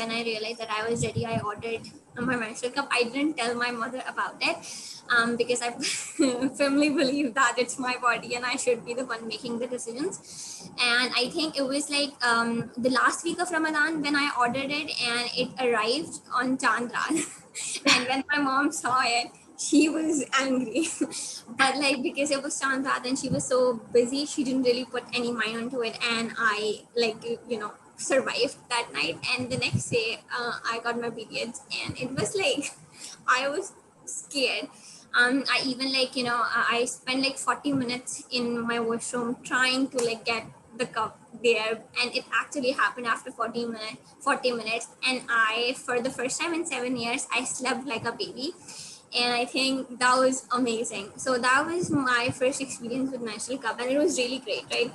when I realized that I was ready, I ordered my menstrual cup. I didn't tell my mother about it because I firmly believe that it's my body and I should be the one making the decisions. And I think it was like the last week of Ramadan when I ordered it, and it arrived on Chandran. And when my mom saw it, she was angry. But like, because it was Chandran and she was so busy, she didn't really put any mind onto it. And I, like, survived that night. And the next day, I got my periods, and it was like I was scared. I even, like, I spent like 40 minutes in my washroom trying to like get the cup there, and it actually happened after 40 minutes. And I, for the first time in 7 years, I slept like a baby. And I think that was amazing. So that was my first experience with menstrual cup, and it was really great, right?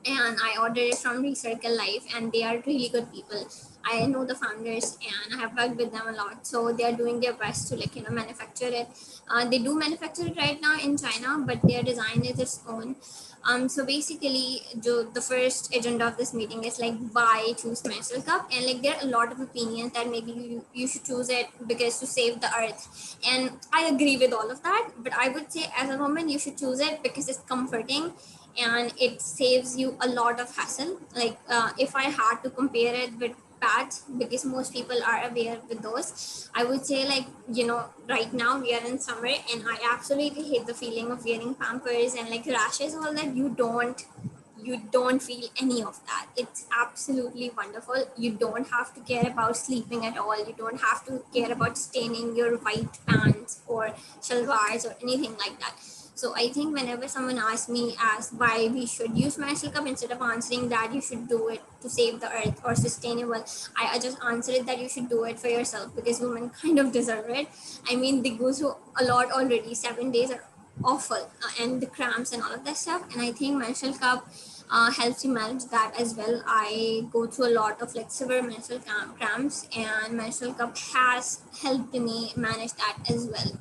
And I ordered it from Recircle Life, and they are really good people. I know the founders, and I have worked with them a lot. So they are doing their best to, like, manufacture it. They do manufacture it right now in China, but their design is its own. So basically, the first agenda of this meeting is like, why choose menstrual cup? And like, there are a lot of opinions that maybe you should choose it because to save the earth. And I agree with all of that. But I would say, as a woman, you should choose it because it's comforting and it saves you a lot of hassle. Like, if I had to compare it with pads, because most people are aware with those, I would say, like, right now we are in summer, and I absolutely hate the feeling of wearing pampers and like rashes, all that. You don't feel any of that. It's absolutely wonderful. You don't have to care about sleeping at all. You don't have to care about staining your white pants or shalwars or anything like that. So I think whenever someone asks me as why we should use menstrual cup, instead of answering that you should do it to save the earth or sustainable, I just answer it that you should do it for yourself, because women kind of deserve it. I mean, they go through a lot already. 7 days are awful, and the cramps and all of that stuff. And I think menstrual cup helps you manage that as well. I go through a lot of like severe menstrual cramps, and menstrual cup has helped me manage that as well.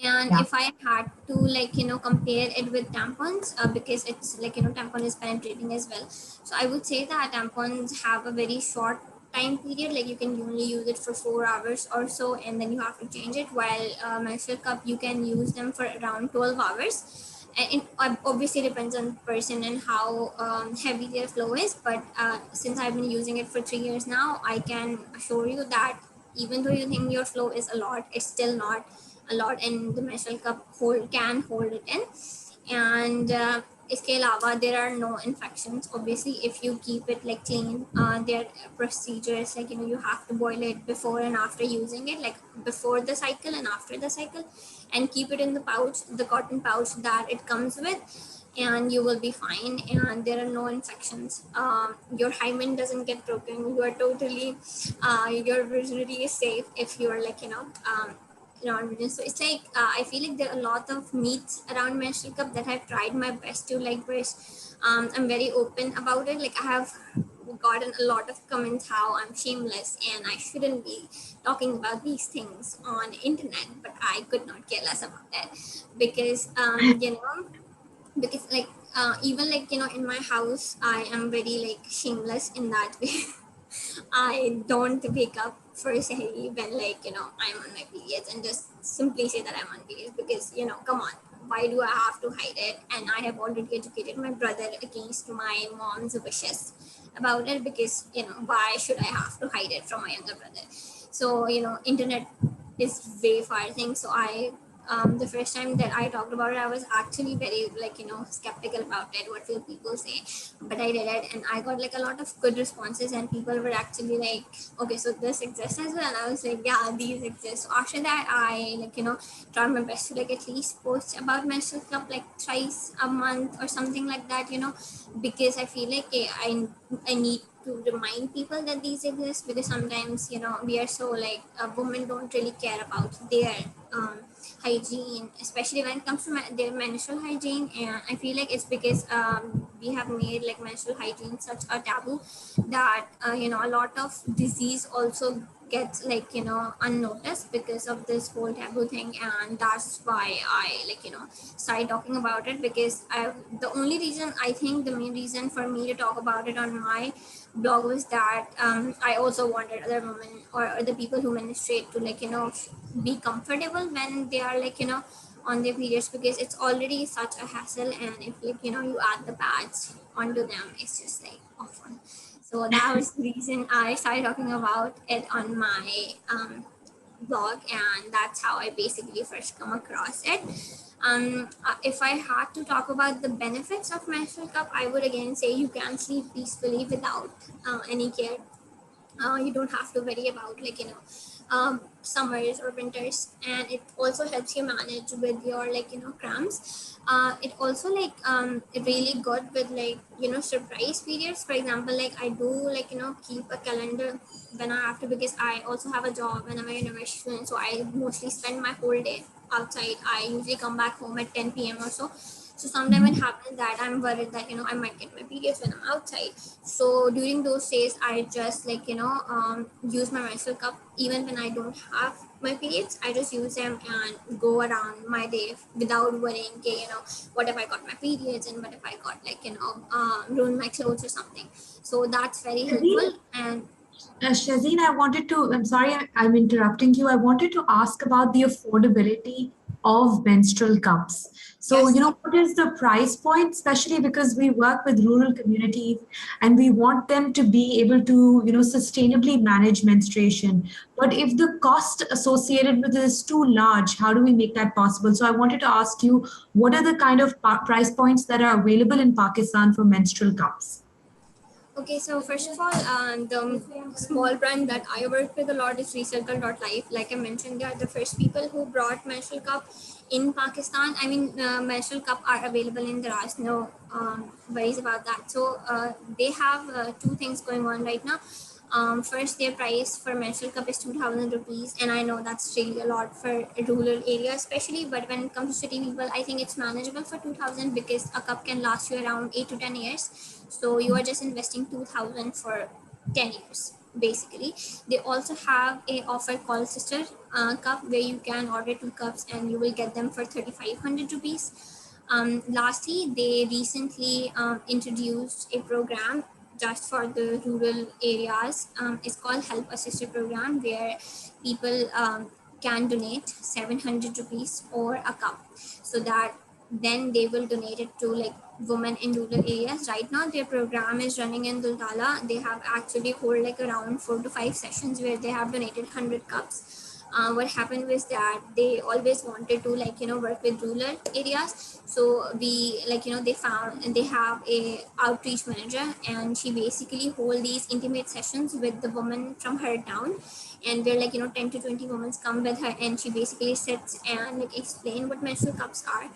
And Yeah. if I had to, like, compare it with tampons, because it's like, tampon is penetrating as well. So I would say that tampons have a very short time period. Like, you can only use it for 4 hours or so, and then you have to change it. While menstrual cup, you can use them for around 12 hours. And it obviously depends on the person and how heavy their flow is. But since I've been using it for 3 years now, I can assure you that even though you think your flow is a lot, it's still not a lot, and the menstrual cup can hold it in. And इसके अलावा there are no infections. Obviously, if you keep it like clean, there are procedures, like, you have to boil it before and after using it, like before the cycle and after the cycle, and keep it in the pouch, the cotton pouch that it comes with, and you will be fine. And there are no infections. Your hymen doesn't get broken. You are totally, your virginity is safe if you are, like, non-vegan. So it's like, I feel like there are a lot of myths around menstrual cup that I've tried my best to like brush. I'm very open about it. Like, I have gotten a lot of comments how I'm shameless and I shouldn't be talking about these things on internet, but I could not care less about it, because because like, even like, in my house, I am very like shameless in that way. I don't wake up for Sahari when, like, I'm on my periods, and just simply say that I'm on periods, because, come on, why do I have to hide it? And I have already educated my brother against my mom's wishes about it, because, why should I have to hide it from my younger brother? So, internet is way far thing. So the first time that I talked about it, I was actually very, like, skeptical about it. What will people say? But I did it, and I got like a lot of good responses, and people were actually like, okay, so this exists as well. And I was like, yeah, these exist. So after that, I, like, try my best to like at least post about menstrual cup like thrice a month or something like that, because I feel like, I need to remind people that these exist, because sometimes, we are so like, women don't really care about their hygiene, especially when it comes to their menstrual hygiene. And I feel like it's because we have made like menstrual hygiene such a taboo that, a lot of disease also gets, like, unnoticed because of this whole taboo thing. And that's why I, like, started talking about it, because the only reason, I think the main reason for me to talk about it on my blog was that I also wanted other women or the people who menstruate to like be comfortable when they are like on their periods, because it's already such a hassle, and if like you add the pads onto them, it's just like awful. So that was the reason I started talking about it on my blog, and that's how I basically first come across it. If I had to talk about the benefits of menstrual cup, I would again say you can sleep peacefully without any care. You don't have to worry about like summers or winters, and it also helps you manage with your like cramps. It also like really good with like surprise periods. For example, like I do like keep a calendar when I have to, because I also have a job and I'm a university student, so I mostly spend my whole day outside. I usually come back home at 10 p.m. or so. So sometimes it happens that I'm worried that I might get my periods when I'm outside. So during those days, I just like use my menstrual cup even when I don't have my periods. I just use them and go around my day without worrying. Okay, what if I got my periods, and what if I got like ruin my clothes or something. So that's very helpful. And Shazeen, I'm sorry I'm interrupting you. I wanted to ask about the affordability of menstrual cups. So, yes. what is the price point, especially because we work with rural communities and we want them to be able to, sustainably manage menstruation. But if the cost associated with it is too large, how do we make that possible? So, I wanted to ask you, what are the kind of price points that are available in Pakistan for menstrual cups? Okay, so first of all, the small brand that I work with a lot is Recircle.life. Like I mentioned, they are the first people who brought menstrual cup in Pakistan. I mean, menstrual cup are available in Daraz. No worries about that. So they have two things going on right now. First, their price for menstrual cup is 2,000 rupees, and I know that's really a lot for a rural area, especially. But when it comes to city people, I think it's manageable for 2,000, because a cup can last you around 8 to 10 years. So you are just investing 2,000 for 10 years basically. They also have a offer called Sister Cup, where you can order 2 cups and you will get them for 3,500 rupees. Lastly, they recently introduced a program just for the rural areas. It's called Help a Sister program, where people can donate 700 rupees or a cup, so that then they will donate it to like women in rural areas. Right now, their program is running in Dultala. They have actually hold like around 4 to 5 sessions where they have donated 100 cups. What happened was that they always wanted to like work with rural areas. So we like they found, and they have a outreach manager, and she basically hold these intimate sessions with the woman from her town, and where like 10 to 20 women come with her, and she basically sits and like explain what menstrual cups are,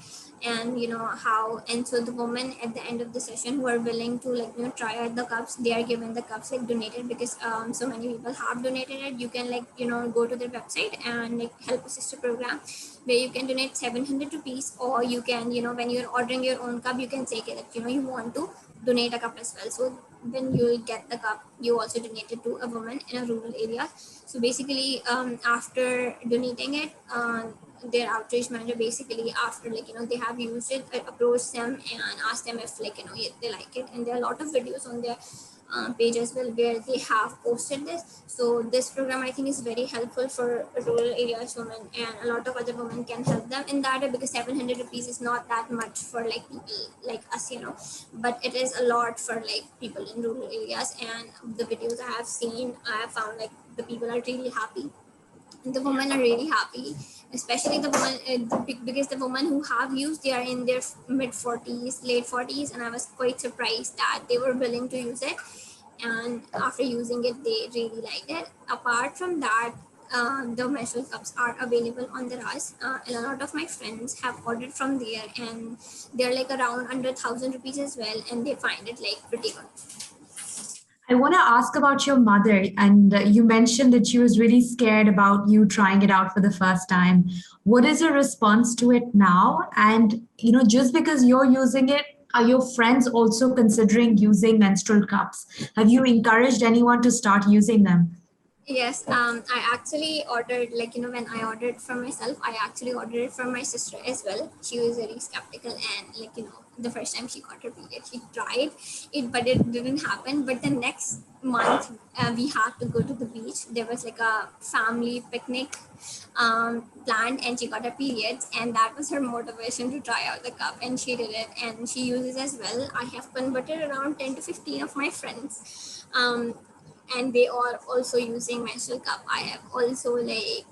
and how. And so the women at the end of the session who are willing to like try out the cups, they are given the cups like donated, because so many people have donated it. You can like go to their website and like Help a Sister program, where you can donate 700 rupees, or you can when you're ordering your own cup, you can say that you want to donate a cup as well. So when you get the cup, you also donate it to a woman in a rural area. So basically, after donating it, their outreach manager basically, after like they have used it, approached them and asked them if like they like it. And there are a lot of videos on their page as well, where they have posted this. So this program I think is very helpful for rural areas women, and a lot of other women can help them in that way, because 700 rupees is not that much for like people like us, but it is a lot for like people in rural areas. And the videos I have seen, I have found like the people are really happy, the women are really happy, especially the women, because the women who have used, they are in their mid 40s, late 40s, and I was quite surprised that they were willing to use it, and after using it, they really liked it. Apart from that, the menstrual cups are available on the Ras, and a lot of my friends have ordered from there, and they're like around 100,000 rupees as well, and they find it like pretty good. I want to ask about your mother, and you mentioned that she was really scared about you trying it out for the first time. What is your response to it now? And just because you're using it, are your friends also considering using menstrual cups? Have you encouraged anyone to start using them? Yes, I actually ordered, like, when I ordered for myself, I actually ordered it for my sister as well. She was very skeptical and, like, the first time she got her period. She tried it, but it didn't happen. But the next month, we had to go to the beach. There was like a family picnic planned, and she got her periods, and that was her motivation to try out the cup, and she did it, and she uses as well. I have converted around 10 to 15 of my friends, and they are also using menstrual cup. I have also like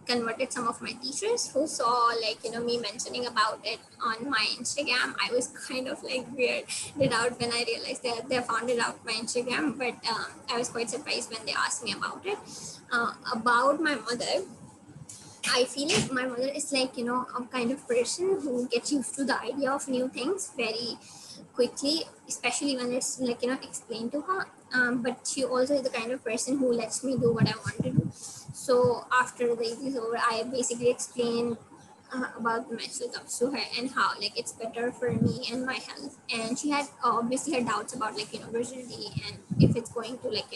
converted some of my teachers who saw like me mentioning about it on my Instagram. I was kind of like weirded out when I realized that they found it out my Instagram, but I was quite surprised when they asked me about it. About my mother, I feel like my mother is like a kind of person who gets used to the idea of new things very quickly, especially when it's like explained to her. But she also is the kind of person who lets me do what I want to do. So after the evening is over, I basically explained about the menstrual cups to her and how like it's better for me and my health. And she had obviously her doubts about like virginity and if it's going to like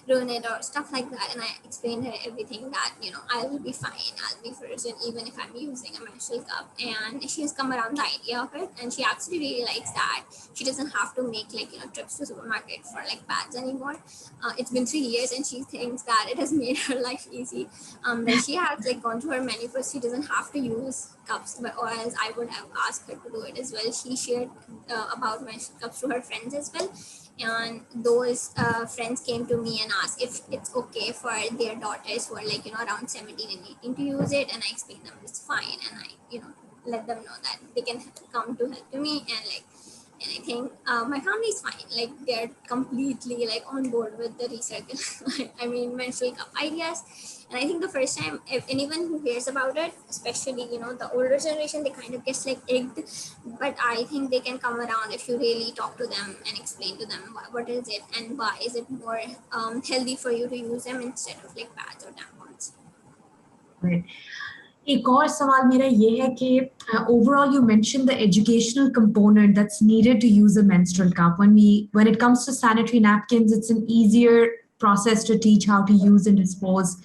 ruin it or stuff like that. And I explained her everything that I will be fine, I'll be virgin even if I'm using a menstrual cup. And she has come around the idea of it, and she actually really likes that she doesn't have to make like trips to supermarket for like pads anymore. It's been 3 years and she thinks that it has made her life easy. When she has like gone to her menopause, she doesn't have to use cups, but or else I would have asked her to do it as well. She shared about menstrual cups to her friends as well, and those friends came to me and asked if it's okay for their daughters who are like around 17 and 18 to use it, and I explained them it's fine, and I let them know that they can come to help me. And like, and I think my family is fine, like they're completely like on board with the recircle I mean menstrual cup ideas. And I think the first time, if anyone who hears about it, especially the older generation, they kind of gets like egged. But I think they can come around if you really talk to them and explain to them what is it and why is it more healthy for you to use them instead of like pads or tampons. Right. एक और सवाल मेरा ये है कि overall you mentioned the educational component that's needed to use a menstrual cup. When it comes to sanitary napkins, it's an easier process to teach how to use and dispose.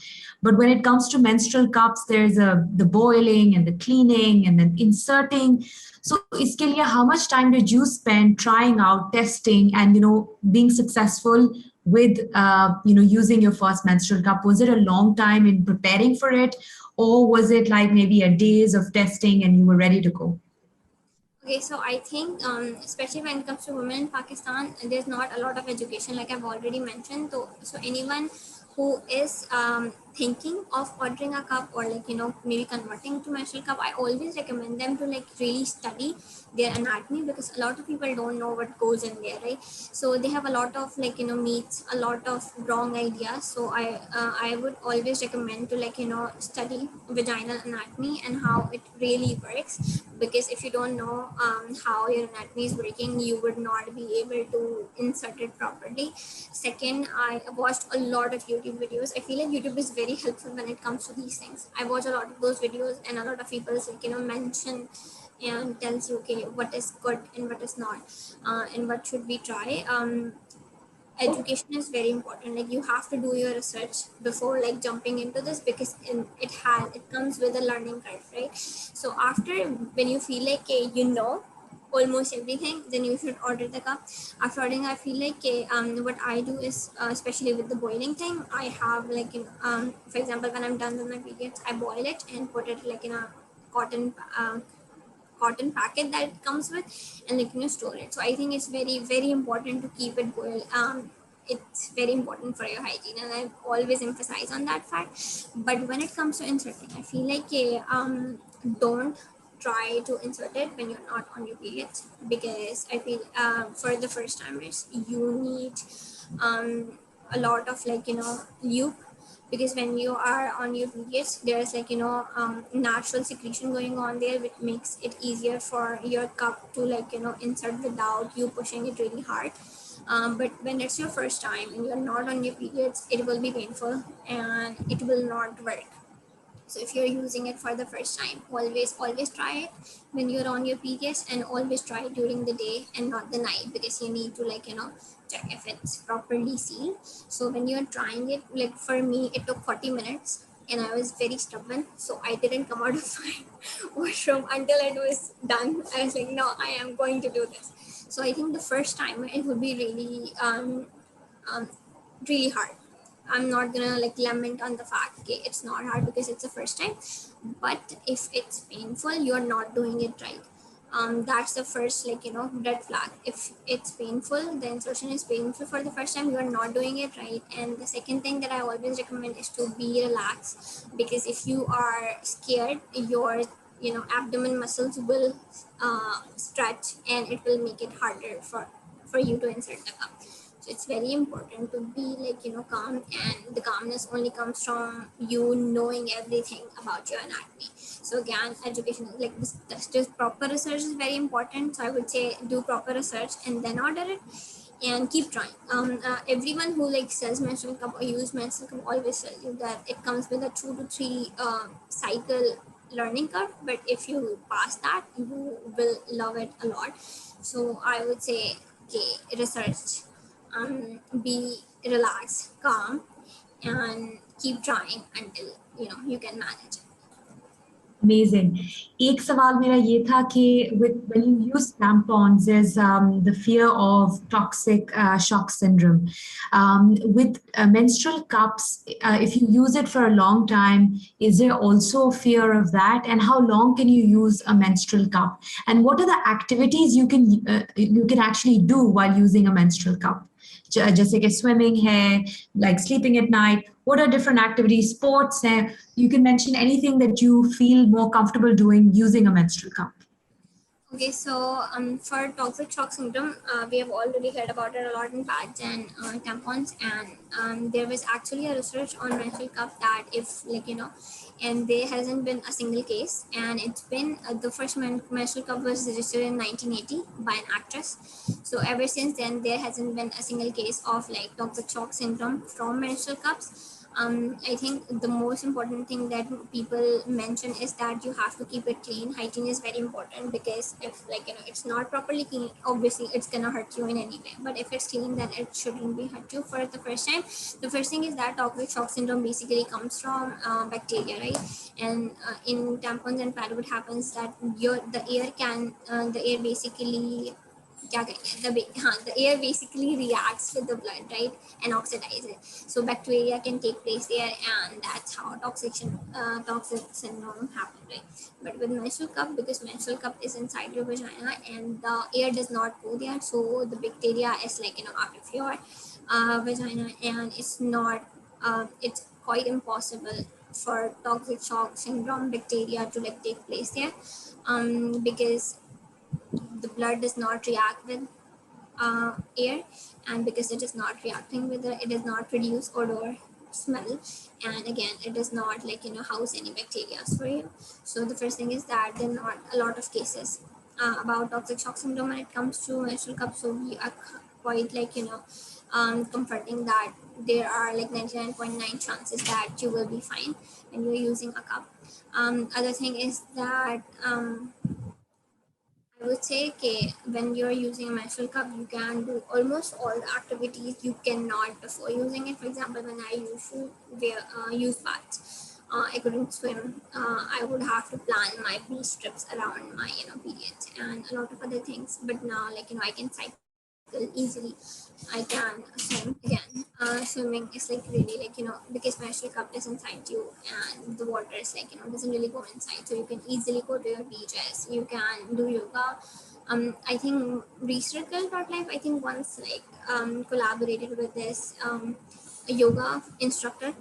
But when it comes to menstrual cups, there's the boiling and the cleaning and then inserting. So iske liye, how much time did you spend trying out, testing, and being successful with using your first menstrual cup? Was it a long time in preparing for it, or was it like maybe a days of testing and you were ready to go? Okay, so I think, especially when it comes to women in Pakistan, there's not a lot of education, like I've already mentioned. So anyone who is thinking of ordering a cup or like maybe converting to menstrual cup, I always recommend them to like really study their anatomy, because a lot of people don't know what goes in there, right? So they have a lot of like myths, a lot of wrong ideas. So I would always recommend to like study vaginal anatomy and how it really works, because if you don't know how your anatomy is working, you would not be able to insert it properly. Second, I watched a lot of YouTube videos. I feel like YouTube is very helpful when it comes to these things. I watch a lot of those videos, and a lot of people like mention and tells you okay what is good and what is not, and what should we try. Education is very important, like you have to do your research before like jumping into this, because it comes with a learning curve, right? So after, when you feel like almost everything, then you should order the cup. After ordering, I feel like what I do is, especially with the boiling thing, I have like for example, when I'm done with my periods, I boil it and put it like in a cotton cotton packet that it comes with, and like store it. So I think it's very very important to keep it boiled. It's very important for your hygiene, and I always emphasize on that fact. But when it comes to inserting, I feel like don't try to insert it when you're not on your periods, because I feel for the first timers you need a lot of like lube, because when you are on your periods, there's like natural secretion going on there, which makes it easier for your cup to like insert without you pushing it really hard. But when it's your first time and you're not on your periods, it will be painful and it will not work. So if you're using it for the first time, always try it when you're on your periods, and always try it during the day and not the night, because you need to like check if it's properly sealed. So when you're trying it, like for me it took 40 minutes and I was very stubborn, so I didn't come out of my washroom until it was done. I was like, no, I am going to do this. So I think the first time it would be really um, really hard. I'm not gonna like lament on the fact okay, it's not hard because it's the first time, but if it's painful, you're not doing it right. That's the first red flag. If it's painful, the insertion is painful for the first time, you are not doing it right. And the second thing that I always recommend is to be relaxed, because if you are scared, your abdomen muscles will stretch and it will make it harder for you to insert the cup. So it's very important to be calm, and the calmness only comes from you knowing everything about your anatomy. So again, education, like this proper research is very important. So I would say do proper research and then order it, and keep trying. Everyone who like sells menstrual cup or use menstrual cup always tell you that it comes with a 2 to 3 cycle learning curve, but if you pass that, you will love it a lot. So I would say, okay, research, be relaxed, calm, and keep trying until you can manage it. Amazing. एक सवाल मेरा ये था कि with when you use tampons, there's the fear of toxic shock syndrome. With menstrual cups, if you use it for a long time, is there also a fear of that? And how long can you use a menstrual cup? And what are the activities you can actually do while using a menstrual cup? जैसे कि swimming है, like sleeping at night. What are different activities? Sports हैं. You can mention anything that you feel more comfortable doing using a menstrual cup. Okay, so for toxic shock syndrome, we have already heard about it a lot in pads and tampons, and there was actually a research on menstrual cup that if and there hasn't been a single case, and it's been the first menstrual cup was registered in 1980 by an actress. So ever since then, there hasn't been a single case of like toxic shock syndrome from menstrual cups. I think the most important thing that people mention is that you have to keep it clean. Hygiene is very important, because if it's not properly clean, obviously it's gonna hurt you in any way. But if it's clean, then it shouldn't be hurt you for the first time. The first thing is that toxic shock syndrome basically comes from bacteria, right? And in tampons and pad, what happens that the air basically the air basically reacts with the blood, right, and oxidizes it. So bacteria can take place there, and that's how toxic syndrome happens, right? But with menstrual cup, because menstrual cup is inside your vagina and the air does not go there, so the bacteria is out of your vagina, and it's quite impossible for toxic shock syndrome bacteria to take place there, because the blood does not react with air, and because it is not reacting with it does not produce odor, smell, and again it does not house any bacteria for you. So the first thing is that there are not a lot of cases about toxic shock syndrome when it comes to menstrual cup, so we are quite comforting that there are 99.9 chances that you will be fine when you're using a cup. Other thing is that I would say, okay, when you're using a menstrual cup, you can do almost all the activities you cannot before using it. For example, when I used to use pads, I couldn't swim. I would have to plan my beach trips around my periods and a lot of other things. But now, I can cycle easily. I can swim again. Swimming is really because menstrual cup is inside you, and the water is doesn't really go inside, so you can easily go to your beaches. You can do yoga. I think Recircle.life, I think once collaborated with this a yoga instructor,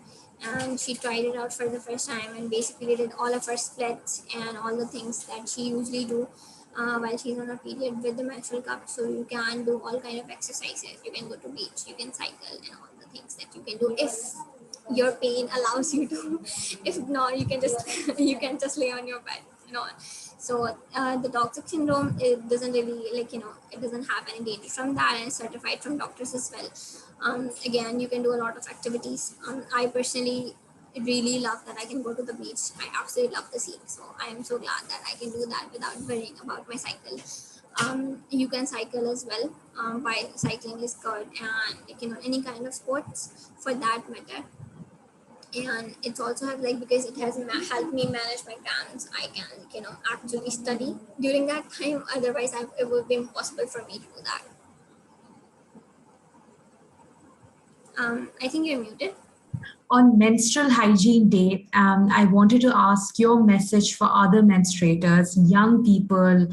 and she tried it out for the first time, and basically did all of her splits and all the things that she usually do while she's on a period with the menstrual cup. So you can do all kind of exercises. You can go to beach, you can cycle, and all the things that you can do if your pain allows you to. If not, you can just you can just lay on your bed. So the toxic syndrome, it doesn't really it doesn't have any danger from that, and it's certified from doctors as well. Again, you can do a lot of activities. I personally really love that I can go to the beach. I absolutely love the sea. So I am so glad that I can do that without worrying about my cycle. You can cycle as well. By cycling is good, and any kind of sports for that matter. and it's also have like, because it has helped me manage my grants, I can actually study during that time. Otherwise it would be impossible for me to do that. I think you're muted. On Menstrual Hygiene Day, I wanted to ask your message for other menstruators, young people.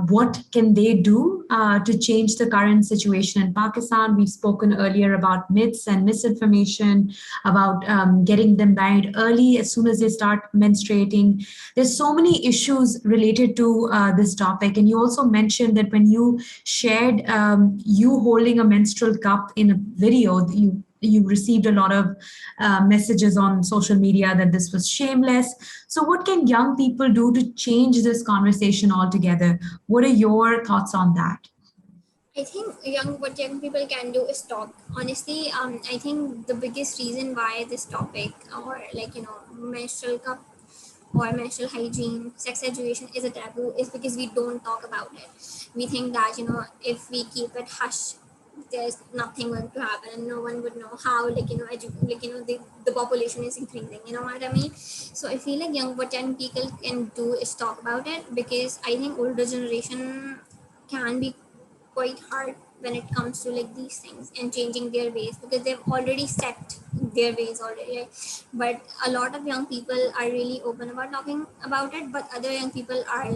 What can they do to change the current situation in Pakistan? We've spoken earlier about myths and misinformation, about getting them married early as soon as they start menstruating. There's so many issues related to this topic. And you also mentioned that when you shared you holding a menstrual cup in a video, you received a lot of messages on social media that this was shameless. So, what can young people do to change this conversation altogether? What are your thoughts on that? I think what young people can do is talk. Honestly, I think the biggest reason why this topic, or menstrual cup or menstrual hygiene, sex education is a taboo, is because we don't talk about it. We think that if we keep it hush, there's nothing going to happen, and no one would know how the population is increasing. You know what I mean? So I feel like young people can do is talk about it, because I think older generation can be quite hard when it comes to like these things and changing their ways, because they've already set their ways already, right? But a lot of young people are really open about talking about it, but other young people are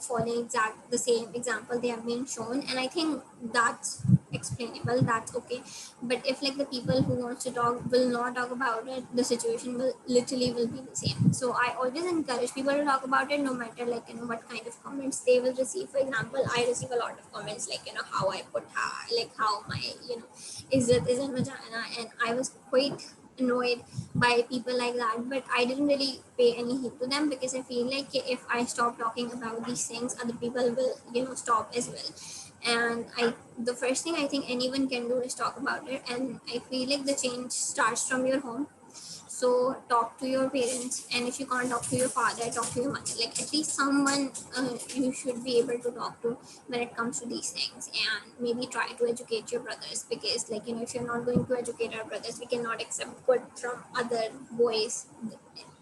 following exact the same example they have been shown, and I think that's explainable, that's okay. But if like the people who wants to talk will not talk about it, the situation will be the same. So I always encourage people to talk about it, no matter what kind of comments they will receive. For example, I receive a lot of comments like how I put how my izzat is in vagina, and I was quite annoyed by people like that, but I didn't really pay any heed to them, because I feel like if I stop talking about these things, other people will stop as well. And the first thing I think anyone can do is talk about it, and I feel like the change starts from your home. So talk to your parents, and if you can't talk to your father, talk to your mother. Like at least someone you should be able to talk to when it comes to these things, and maybe try to educate your brothers, because if you're not going to educate our brothers, we cannot accept good from other boys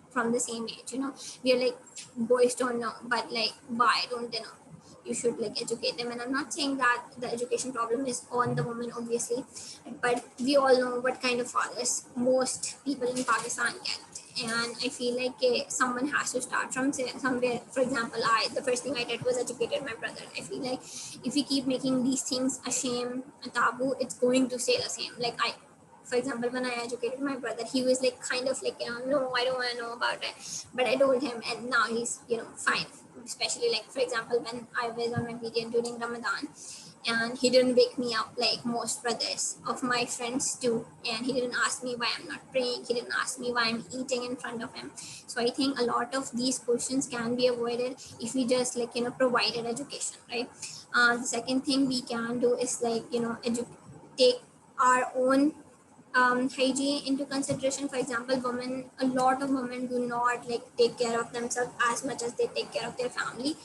from the same age. We're like, boys don't know, but like why don't they know? You should like educate them. And I'm not saying that the education problem is on the woman, obviously, but we all know what kind of fathers most people in Pakistan get. And I feel like someone has to start from somewhere. For example, the first thing I did was educated my brother. I feel like if we keep making these things a shame, a taboo, it's going to stay the same. Like for example, when I educated my brother, he was like kind of like, no, I don't want to know about it. But I told him, and now he's, fine. Especially like, for example, when I was on my period during Ramadan, and he didn't wake me up like most brothers of my friends do. And he didn't ask me why I'm not praying. He didn't ask me why I'm eating in front of him. So I think a lot of these questions can be avoided if we just like, provided education, right? The second thing we can do is like, take our own hygiene into consideration. For example, a lot of women do not like take care of themselves as much as they take care of their family,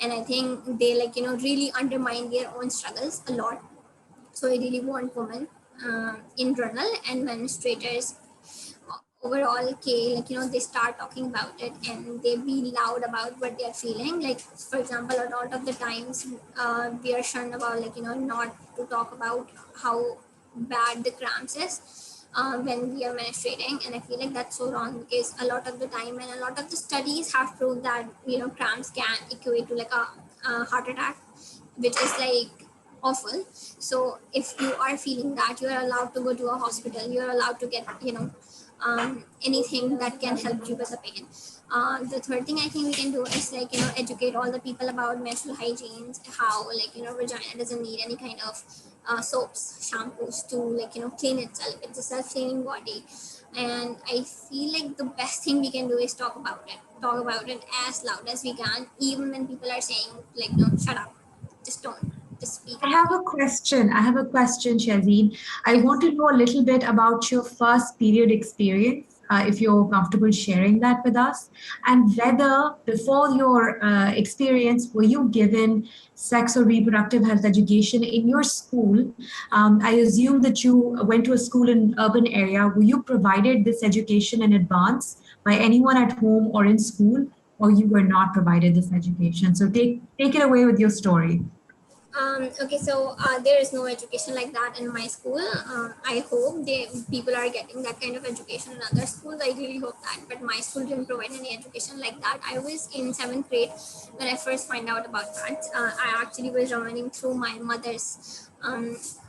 and I think they like really undermine their own struggles a lot. So I really want women in general and menstruators overall, okay, like they start talking about it, and they be loud about what they're feeling. Like for example, a lot of the times we are shunned about like not to talk about how bad the cramps is when we are menstruating. And I feel like that's so wrong, because a lot of the time, and a lot of the studies have proved that cramps can equate to like a heart attack, which is like awful. So if you are feeling that, you are allowed to go to a hospital, you're allowed to get anything that can help you with the pain. The third thing I think we can do is like educate all the people about menstrual hygienes, how like vagina doesn't need any kind of soaps, shampoos to like clean itself. It's a self-cleaning body. And I feel like the best thing we can do is talk about it as loud as we can, even when people are saying like no, shut up, just don't, just speak I about have it. a question. Shazeen. I Yes. want to know a little bit about your first period experience. if you're comfortable sharing that with us. And whether before your experience, were you given sex or reproductive health education in your school? I assume that you went to a school in urban area. Were you provided this education in advance by anyone at home or in school, or you were not provided this education? So take it away with your story. Okay, so there is no education like that in my school. I hope people are getting that kind of education in other schools. I really hope that, but my school didn't provide any education like that. I was in seventh grade when I first find out about that. I actually was running through my mother's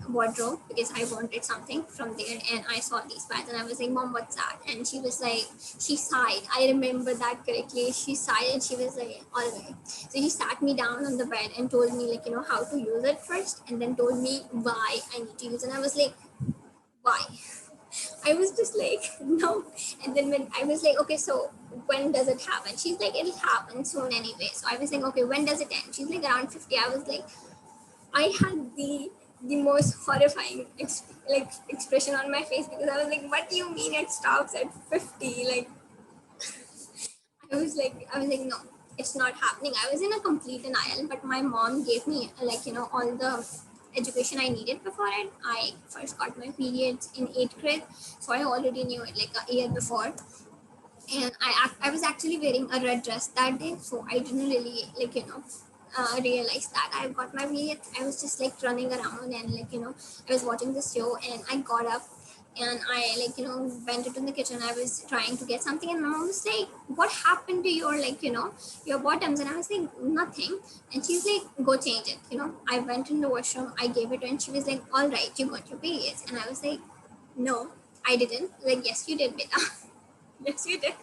wardrobe because I wanted something from there, and I saw these pads, and I was like, "Mom, what's that?" And she was like, she sighed. I remember that correctly. She sighed and she was like, "All right." So he sat me down on the bed and told me, like, how to use it first, and then told me why I need to use it. And I was like, why? I was just like, no. And then when I was like, okay, so when does it happen? She's like, it'll happen soon anyway. So I was like, okay, when does it end? She's like, around 50. I was like, I had the most horrifying expression on my face, because I was like, what do you mean it stops at 50? Like, I was like, no, it's not happening. I was in a complete denial, but my mom gave me all the education I needed before it. I first got my periods in eighth grade, so I already knew it like a year before. And I was actually wearing a red dress that day, so I didn't really realize that I got my period. I was just like running around, and I was watching the show, and I got up and I went into the kitchen. I was trying to get something, and my mom was like, what happened to your your bottoms? And I was like, nothing. And she's like, go change it. I went in the washroom, I gave it to her, and she was like, all right, you got your periods. And I was like, no, I didn't. Like, yes you did, beta. Yes you did.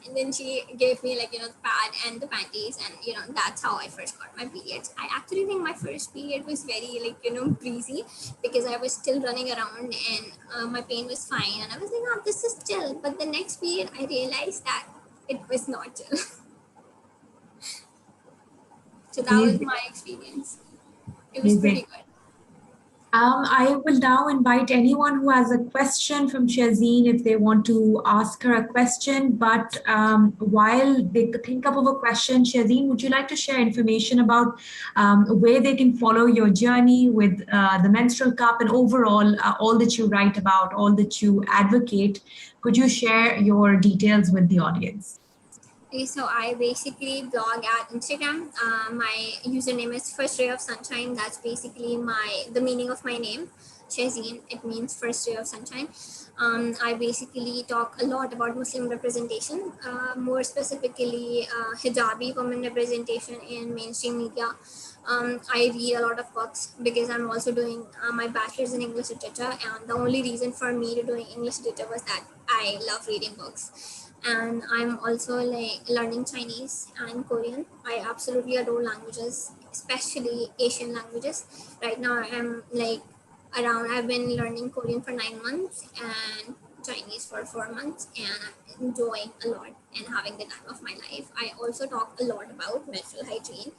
And then she gave me the pad and the panties, and that's how I first got my periods. I actually think my first period was very breezy, because I was still running around, and my pain was fine, and I was like, oh, this is chill. But the next period I realized that it was not chill. So that was Amazing. my experience. It was pretty Amazing. good. I will now invite anyone who has a question from Shazeen if they want to ask her a question. But while they think up of a question, Shazeen, would you like to share information about where they can follow your journey with the menstrual cup and overall all that you write about, all that you advocate? Could you share your details with the audience? Okay, so I basically blog at Instagram. My username is First Ray of Sunshine. That's basically the meaning of my name, Shazeen. It means First Ray of Sunshine. I basically talk a lot about Muslim representation, more specifically hijabi women representation in mainstream media. I read a lot of books because I'm also doing my bachelor's in English literature, and the only reason for me to doing English literature was that I love reading books. And I'm also like learning Chinese and Korean. I absolutely adore languages, especially Asian languages. Right now I'm like I've been learning Korean for 9 months and Chinese for 4 months, and I'm enjoying a lot and having the time of my life. I also talk a lot about menstrual hygiene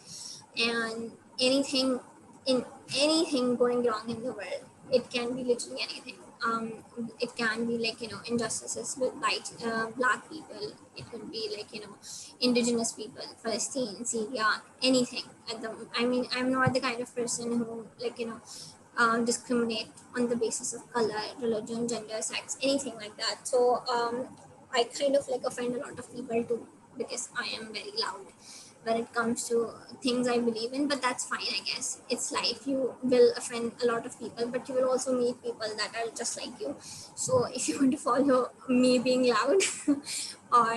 and anything in anything going wrong in the world. It can be literally anything. It can be injustices with black people. It could be indigenous people, Palestine, Syria, anything. I mean, I'm not the kind of person who discriminate on the basis of color, religion, gender, sex, anything like that. So I kind of offend a lot of people too, because I am very loud when it comes to things I believe in. But that's fine, I guess. It's life. You will offend a lot of people, but you will also meet people that are just like you. So if you want to follow me being loud or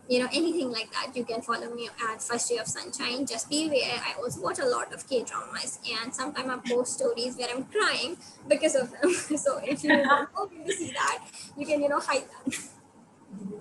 anything like that, you can follow me at First Ray of Sunshine. Just be aware, I also watch a lot of K-dramas, and sometimes I post stories where I'm crying because of them. So if you don't want me to see that, you can hide that.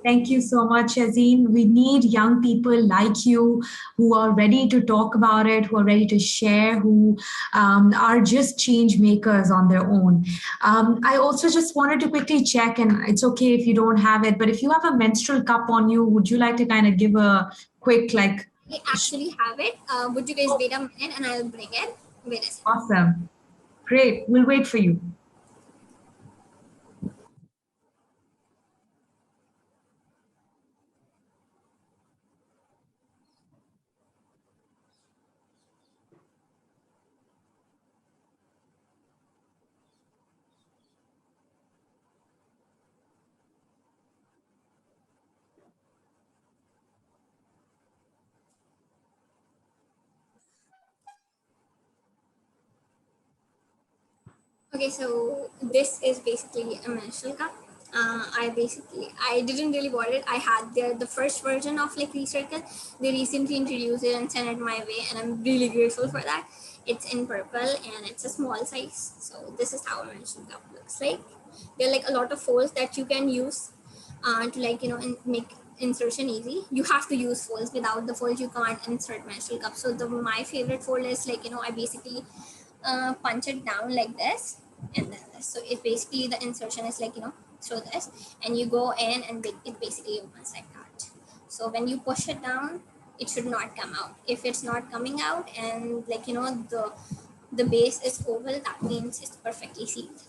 Thank you so much, Yazeen. We need young people like you who are ready to talk about it, who are ready to share, who are just change makers on their own. I also just wanted to quickly check, and it's okay if you don't have it, but if you have a menstrual cup on you, would you like to kind of give a quick, like, I actually have it. Would you guys wait a minute and I'll bring it? Wait a second. awesome? Great. We'll wait for you. Okay, so this is basically a menstrual cup. I didn't really bought it. I had the first version of like Recircle. They recently introduced it and sent it my way, and I'm really grateful for that. It's in purple and it's a small size. So this is how a menstrual cup looks like. There are like a lot of folds that you can use to like make insertion easy. You have to use folds. Without the folds, you can't insert menstrual cup. So my favorite fold is like I basically punch it down like this and then this. So it basically the insertion is like through this, and you go in and it basically opens like that. So when you push it down, it should not come out. If it's not coming out and like the base is oval, that means it's perfectly sealed.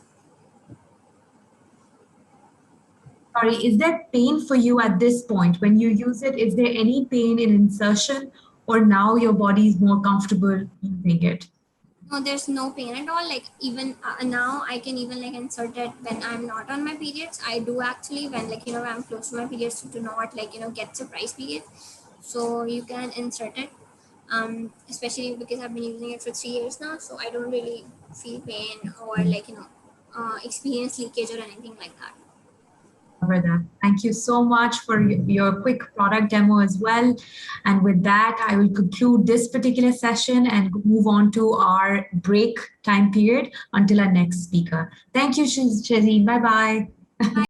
Sorry, is there pain for you at this point when you use it? Is there any pain in insertion, or now your body is more comfortable using it? No, there's no pain at all. Like even now, I can even like insert it when I'm not on my periods. I do actually when like when I'm close to my periods to not like get surprise periods. So you can insert it. Especially because I've been using it for 3 years now, so I don't really feel pain or like experience leakage or anything like that. Cover that. Thank you so much for your quick product demo as well. And with that, I will conclude this particular session and move on to our break time period until our next speaker. Thank you, Shazeen. Bye bye. Bye.